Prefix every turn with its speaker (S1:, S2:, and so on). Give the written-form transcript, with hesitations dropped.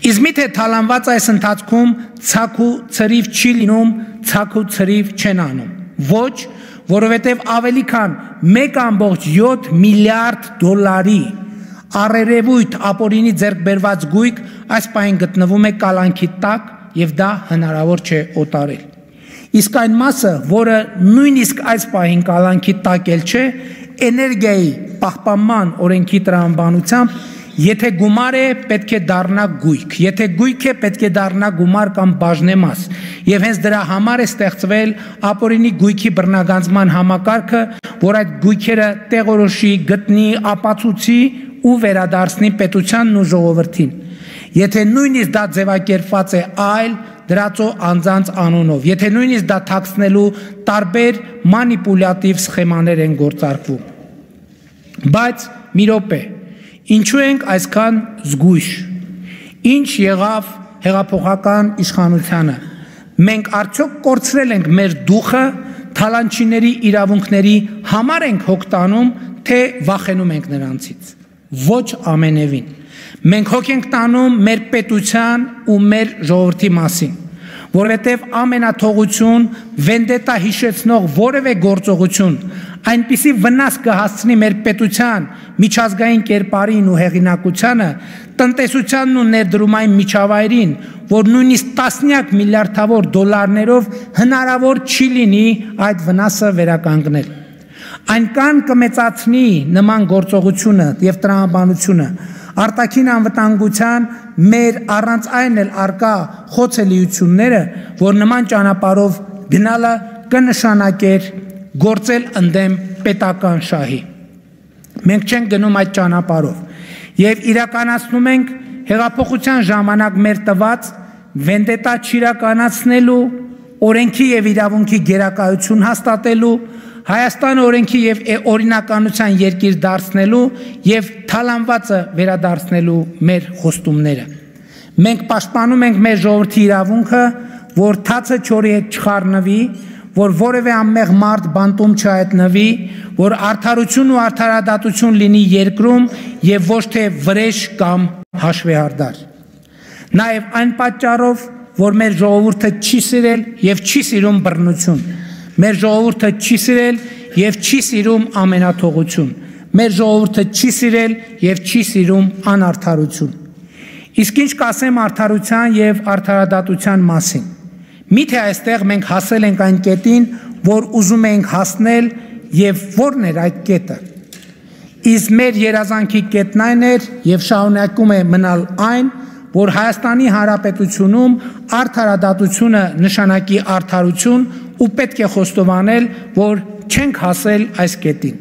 S1: Իսկ միթե թալանված այս ընթացքում ցակ ու ցրիվ չի լինում, ցակ ու ցրիվ չեն անում։ Ոչ, որովհետև ավելի քան 1.7 միլիարդ դոլարի առերևույթ ապօրինի ձեռք բերված գույք այս պահին գտնվում է կալանքի տակ եւ դա հնարավոր չէ օտարել։ Իսկ այն մասը, որը նույնիսկ այս պահին կալանքի տակ էլ չէ, էներգիայի պահպանման օրենքի տրամաբանությամբ, եթե գումար է, պետք է դառնա գույք, եթե գույք է, պետք է դառնա գումար կամ բաժնեմաս, եւ հենց դրա համար է ստեղծվել ապօրինի գույքի բռնագանձման համակարգը, որ այդ գույքերը տեղորոշի, գտնի, ապացուցի ու վերադարձնի պետությանն ու ժողովրդին։ Եթե նույնիսկ դա ձևակերպված է այլ դրածո անձանց անունով, եթե նույնիսկ դա թաքցնելու տարբեր մանիպուլյատիվ սխեմաներ են գործարկվում։ Բայց մի րոպե, ինչու ենք այսքան զգույշ, ինչ եղավ հեղափոխական իշխանությանը, մենք արդյոք կորցրել ենք մեր դուխը, թալանչիների իրավունքների համար ենք հոգ տանում, թե վախենում ենք նրանցից, ոչ ամենևին, մենք հոգ ենք տանում մեր պետության ու մեր ժողովրդի մասին, որովհետև ամենաթողություն, վենդետա հիշեցնող որևէ գործողություն այնպիսի վնաս կհասցնի մեր պետության միջազգային կերպարին ու հեղինակությանը, տնտեսությանն ու ներդրումային միջավայրին, որ նույնիսկ տասնյակ միլիարդավոր դոլարներով հնարավոր չի լինի այդ վնասը վերականգնել։ Այնքան կմեծացնի նման գործողությունը եւ տրամաբանությունը արտաքին անվտանգության մեր առանց այն էլ արկա խոցելիությունները, որ նման ճանապարհով գնալը կնշանակեր գործել ընդդեմ պետական շահի։ Մենք չենք գնում այդ ճանապարհով եւ իրականացնում ենք հեղափոխության ժամանակ մեր տված վենդետա չիրականացնելու, օրենքի եւ իրավունքի գերակայություն հաստատելու, Հայաստանը օրենքի եւ օրինականության երկիր դարձնելու եւ թալանվածը վերադարձնելու մեր խոստումները։ Մենք պաշտպանում ենք մեր ժողովրդի իրավունքը, որ թացը չորի հետ չխառնվի, որ որևէ անմեղ մարդ բանտում չհայտնվի, որ արդարություն ու արդարադատություն լինի երկրում եւ ոչ թե վրեժ կամ հաշվեհարդար։ Նաեւ այն պատճառով, որ մեր ժողովուրդը չի սիրել եւ չի սիրում բռնություն, մեր ժողովուրդը չի սիրել եւ չի սիրում ամենաթողություն, մեր ժողովուրդը չի սիրել եւ չի սիրում անարդարություն։ Իսկ ինչ կասեմ արդարության եւ արդարադատության մասին։ Միթե այստեղ մենք հասել ենք այն կետին, որ ուզում ենք հասնել եւ ո՞րն էր այդ կետը։ Իսկ մեր երազանքի կետն այն էր եւ շարունակում է մնալ այն, որ Հայաստանի Հանրապետությունում արդարադատությունը նշանակի արդարություն ու պետք է խոստովանել, որ չենք հասել այս կետին։